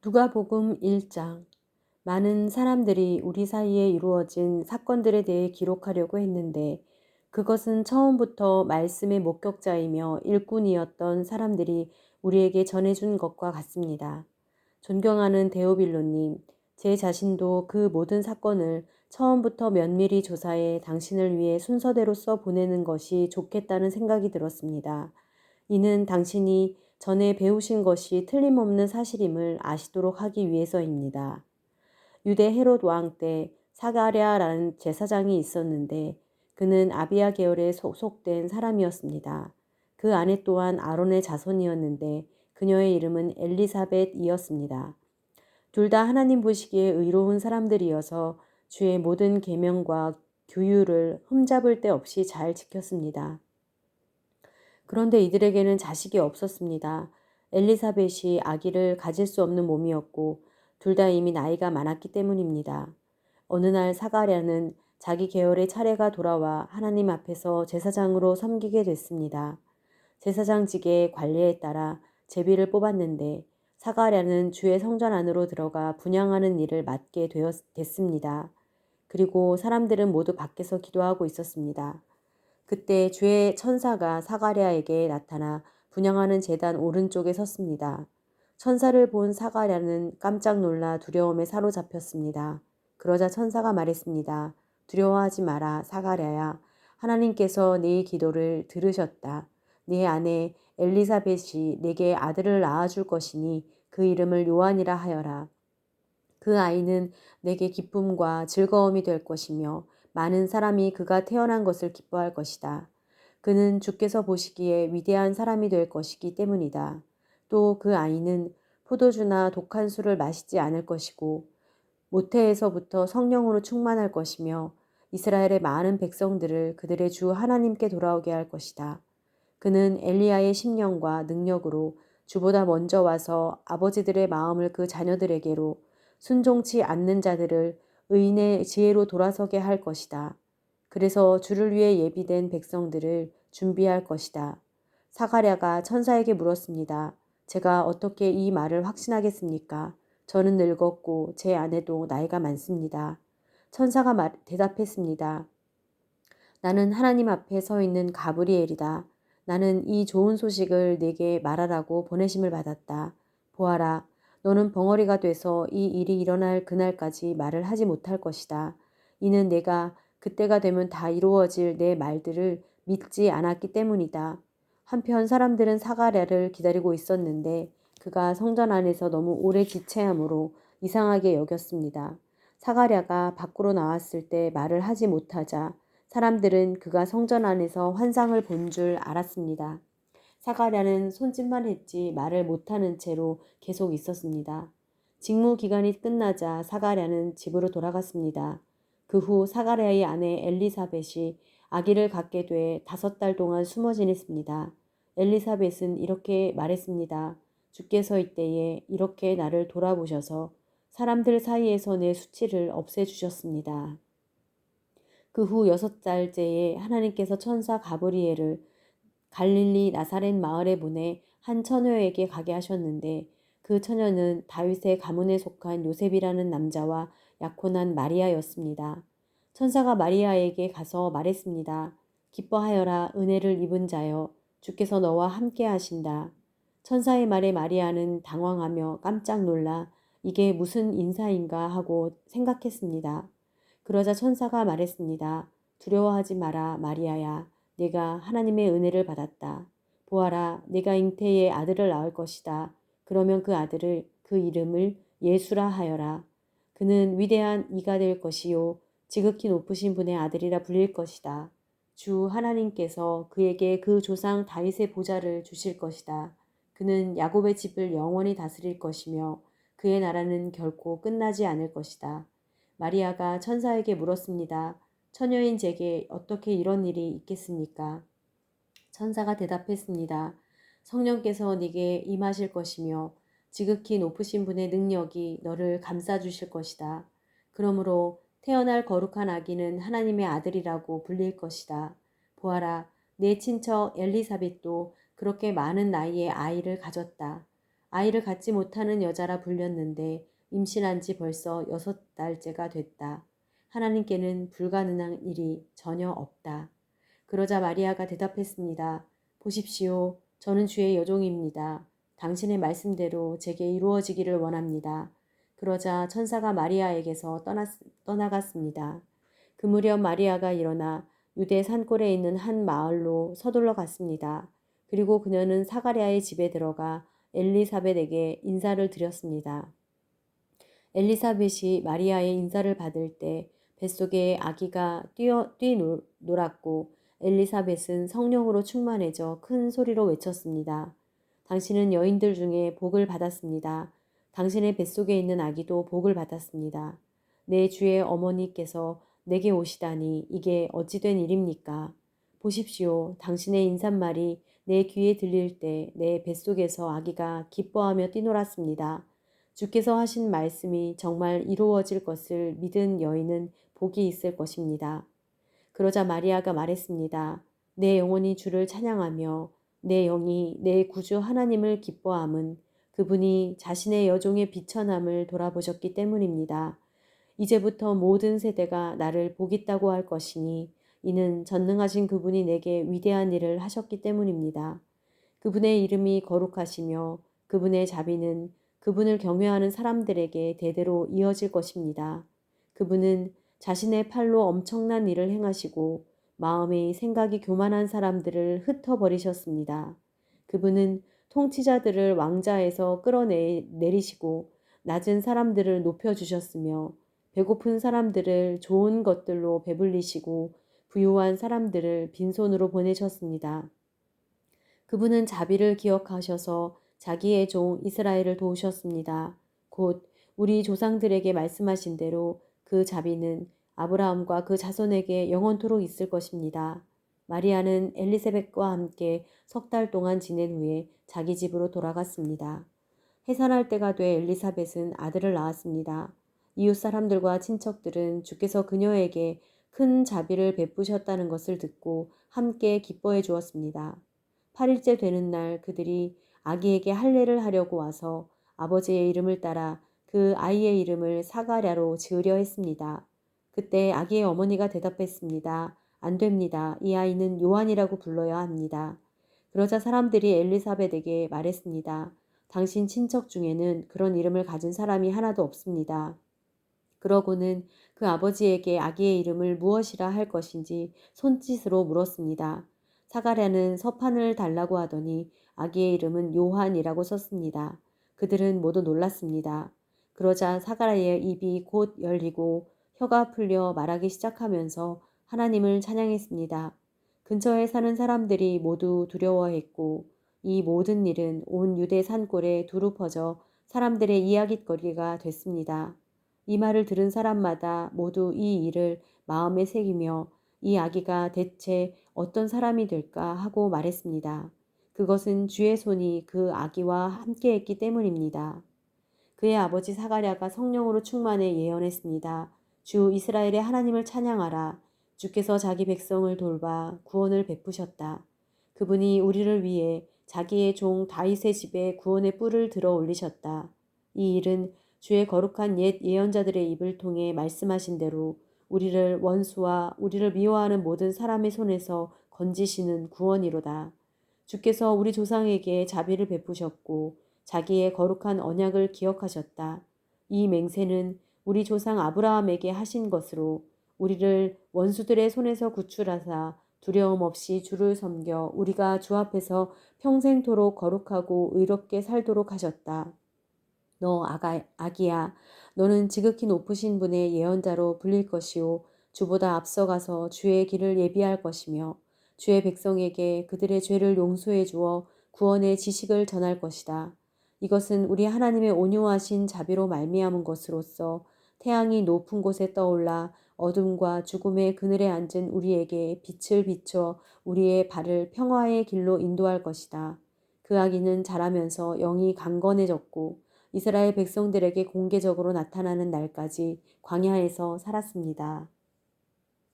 누가복음 1장. 많은 사람들이 우리 사이에 이루어진 사건들에 대해 기록하려고 했는데 그것은 처음부터 말씀의 목격자이며 일꾼이었던 사람들이 우리에게 전해준 것과 같습니다. 존경하는 데오빌로님, 제 자신도 그 모든 사건을 처음부터 면밀히 조사해 당신을 위해 순서대로 써 보내는 것이 좋겠다는 생각이 들었습니다. 이는 당신이 전에 배우신 것이 틀림없는 사실임을 아시도록 하기 위해서입니다. 유대 헤롯 왕 때 사가랴라는 제사장이 있었는데 그는 아비야 계열에 소속된 사람이었습니다. 그 아내 또한 아론의 자손이었는데 그녀의 이름은 엘리사벳이었습니다. 둘 다 하나님 보시기에 의로운 사람들이어서 주의 모든 계명과 규율을 흠잡을 데 없이 잘 지켰습니다. 그런데 이들에게는 자식이 없었습니다. 엘리사벳이 아기를 가질 수 없는 몸이었고 둘 다 이미 나이가 많았기 때문입니다. 어느 날 사가랴는 자기 계열의 차례가 돌아와 하나님 앞에서 제사장으로 섬기게 됐습니다. 제사장직의 관례에 따라 제비를 뽑았는데 사가랴는 주의 성전 안으로 들어가 분향하는 일을 맡게 됐습니다. 그리고 사람들은 모두 밖에서 기도하고 있었습니다. 그때 주의 천사가 사가랴에게 나타나 분향하는 제단 오른쪽에 섰습니다. 천사를 본 사가랴는 깜짝 놀라 두려움에 사로잡혔습니다. 그러자 천사가 말했습니다. 두려워하지 마라, 사가랴야. 하나님께서 네 기도를 들으셨다. 네 아내 엘리사벳이 네게 아들을 낳아줄 것이니 그 이름을 요한이라 하여라. 그 아이는 내게 기쁨과 즐거움이 될 것이며 많은 사람이 그가 태어난 것을 기뻐할 것이다. 그는 주께서 보시기에 위대한 사람이 될 것이기 때문이다. 또 그 아이는 포도주나 독한 술을 마시지 않을 것이고 모태에서부터 성령으로 충만할 것이며 이스라엘의 많은 백성들을 그들의 주 하나님께 돌아오게 할 것이다. 그는 엘리야의 심령과 능력으로 주보다 먼저 와서 아버지들의 마음을 그 자녀들에게로 순종치 않는 자들을 의인의 지혜로 돌아서게 할 것이다. 그래서 주를 위해 예비된 백성들을 준비할 것이다. 사가랴가 천사에게 물었습니다. 제가 어떻게 이 말을 확신하겠습니까? 저는 늙었고 제 아내도 나이가 많습니다. 천사가 대답했습니다. 나는 하나님 앞에 서 있는 가브리엘이다. 나는 이 좋은 소식을 네게 말하라고 보내심을 받았다. 보아라, 너는 벙어리가 돼서 이 일이 일어날 그날까지 말을 하지 못할 것이다. 이는 내가 그때가 되면 다 이루어질 내 말들을 믿지 않았기 때문이다. 한편 사람들은 사가랴를 기다리고 있었는데 그가 성전 안에서 너무 오래 지체함으로 이상하게 여겼습니다. 사가랴가 밖으로 나왔을 때 말을 하지 못하자 사람들은 그가 성전 안에서 환상을 본 줄 알았습니다. 사가랴는 손짓만 했지 말을 못하는 채로 계속 있었습니다. 직무 기간이 끝나자 사가랴는 집으로 돌아갔습니다. 그 후 사가랴의 아내 엘리사벳이 아기를 갖게 돼 5달 동안 숨어 지냈습니다. 엘리사벳은 이렇게 말했습니다. 주께서 이때에 이렇게 나를 돌아보셔서 사람들 사이에서 내 수치를 없애주셨습니다. 그 후 6달째에 하나님께서 천사 가브리엘을 갈릴리 나사렛 마을에 보내 한 처녀에게 가게 하셨는데 그 처녀는 다윗의 가문에 속한 요셉이라는 남자와 약혼한 마리아였습니다. 천사가 마리아에게 가서 말했습니다. 기뻐하여라 은혜를 입은 자여 주께서 너와 함께 하신다. 천사의 말에 마리아는 당황하며 깜짝 놀라 이게 무슨 인사인가 하고 생각했습니다. 그러자 천사가 말했습니다. 두려워하지 마라 마리아야. 내가 하나님의 은혜를 받았다. 보아라 내가 잉태에 아들을 낳을 것이다. 그러면 그 이름을 예수라 하여라. 그는 위대한 이가 될 것이요 지극히 높으신 분의 아들이라 불릴 것이다. 주 하나님께서 그에게 그 조상 다윗의 보좌를 주실 것이다. 그는 야곱의 집을 영원히 다스릴 것이며 그의 나라는 결코 끝나지 않을 것이다. 마리아가 천사에게 물었습니다. 처녀인 제게 어떻게 이런 일이 있겠습니까? 천사가 대답했습니다. 성령께서 네게 임하실 것이며 지극히 높으신 분의 능력이 너를 감싸주실 것이다. 그러므로 태어날 거룩한 아기는 하나님의 아들이라고 불릴 것이다. 보아라, 내 친척 엘리사벳도 그렇게 많은 나이에 아이를 가졌다. 아이를 갖지 못하는 여자라 불렸는데 임신한 지 벌써 6달째가 됐다. 하나님께는 불가능한 일이 전혀 없다. 그러자 마리아가 대답했습니다. 보십시오. 저는 주의 여종입니다. 당신의 말씀대로 제게 이루어지기를 원합니다. 그러자 천사가 마리아에게서 떠나갔습니다. 그 무렵 마리아가 일어나 유대 산골에 있는 한 마을로 서둘러 갔습니다. 그리고 그녀는 사가랴의 집에 들어가 엘리사벳에게 인사를 드렸습니다. 엘리사벳이 마리아의 인사를 받을 때 뱃속에 아기가 뛰놀았고 엘리사벳은 성령으로 충만해져 큰 소리로 외쳤습니다. 당신은 여인들 중에 복을 받았습니다. 당신의 뱃속에 있는 아기도 복을 받았습니다. 내 주의 어머니께서 내게 오시다니 이게 어찌 된 일입니까? 보십시오. 당신의 인사말이 내 귀에 들릴 때 내 뱃속에서 아기가 기뻐하며 뛰놀았습니다. 주께서 하신 말씀이 정말 이루어질 것을 믿은 여인은 복이 있을 것입니다. 그러자 마리아가 말했습니다. 내 영혼이 주를 찬양하며 내 영이 내 구주 하나님을 기뻐함은 그분이 자신의 여종의 비천함을 돌아보셨기 때문입니다. 이제부터 모든 세대가 나를 복 있다고 할 것이니 이는 전능하신 그분이 내게 위대한 일을 하셨기 때문입니다. 그분의 이름이 거룩하시며 그분의 자비는 그분을 경외하는 사람들에게 대대로 이어질 것입니다. 그분은 자신의 팔로 엄청난 일을 행하시고 마음의 생각이 교만한 사람들을 흩어버리셨습니다. 그분은 통치자들을 왕자에서 끌어내리시고 낮은 사람들을 높여주셨으며 배고픈 사람들을 좋은 것들로 배불리시고 부유한 사람들을 빈손으로 보내셨습니다. 그분은 자비를 기억하셔서 자기의 종 이스라엘을 도우셨습니다. 곧 우리 조상들에게 말씀하신 대로 그 자비는 아브라함과 그 자손에게 영원토록 있을 것입니다. 마리아는 엘리사벳과 함께 3달 동안 지낸 후에 자기 집으로 돌아갔습니다. 해산할 때가 돼 엘리사벳은 아들을 낳았습니다. 이웃 사람들과 친척들은 주께서 그녀에게 큰 자비를 베푸셨다는 것을 듣고 함께 기뻐해 주었습니다. 8일째 되는 날 그들이 아기에게 할례를 하려고 와서 아버지의 이름을 따라 그 아이의 이름을 사가랴로 지으려 했습니다. 그때 아기의 어머니가 대답했습니다. 안 됩니다. 이 아이는 요한이라고 불러야 합니다. 그러자 사람들이 엘리사벳에게 말했습니다. 당신 친척 중에는 그런 이름을 가진 사람이 하나도 없습니다. 그러고는 그 아버지에게 아기의 이름을 무엇이라 할 것인지 손짓으로 물었습니다. 사가랴는 서판을 달라고 하더니 아기의 이름은 요한이라고 썼습니다. 그들은 모두 놀랐습니다. 그러자 사가랴의 입이 곧 열리고 혀가 풀려 말하기 시작하면서 하나님을 찬양했습니다. 근처에 사는 사람들이 모두 두려워했고 이 모든 일은 온 유대 산골에 두루 퍼져 사람들의 이야깃거리가 됐습니다. 이 말을 들은 사람마다 모두 이 일을 마음에 새기며 이 아기가 대체 어떤 사람이 될까 하고 말했습니다. 그것은 주의 손이 그 아기와 함께했기 때문입니다. 그의 아버지 사가랴가 성령으로 충만해 예언했습니다. 주 이스라엘의 하나님을 찬양하라. 주께서 자기 백성을 돌봐 구원을 베푸셨다. 그분이 우리를 위해 자기의 종 다윗의 집에 구원의 뿔을 들어 올리셨다. 이 일은 주의 거룩한 옛 예언자들의 입을 통해 말씀하신 대로 우리를 원수와 우리를 미워하는 모든 사람의 손에서 건지시는 구원이로다. 주께서 우리 조상에게 자비를 베푸셨고 자기의 거룩한 언약을 기억하셨다. 이 맹세는 우리 조상 아브라함에게 하신 것으로 우리를 원수들의 손에서 구출하사 두려움 없이 주를 섬겨 우리가 주 앞에서 평생토록 거룩하고 의롭게 살도록 하셨다. 너 아기야, 너는 지극히 높으신 분의 예언자로 불릴 것이요 주보다 앞서가서 주의 길을 예비할 것이며 주의 백성에게 그들의 죄를 용서해 주어 구원의 지식을 전할 것이다. 이것은 우리 하나님의 온유하신 자비로 말미암은 것으로서 태양이 높은 곳에 떠올라 어둠과 죽음의 그늘에 앉은 우리에게 빛을 비춰 우리의 발을 평화의 길로 인도할 것이다. 그 아기는 자라면서 영이 강건해졌고 이스라엘 백성들에게 공개적으로 나타나는 날까지 광야에서 살았습니다.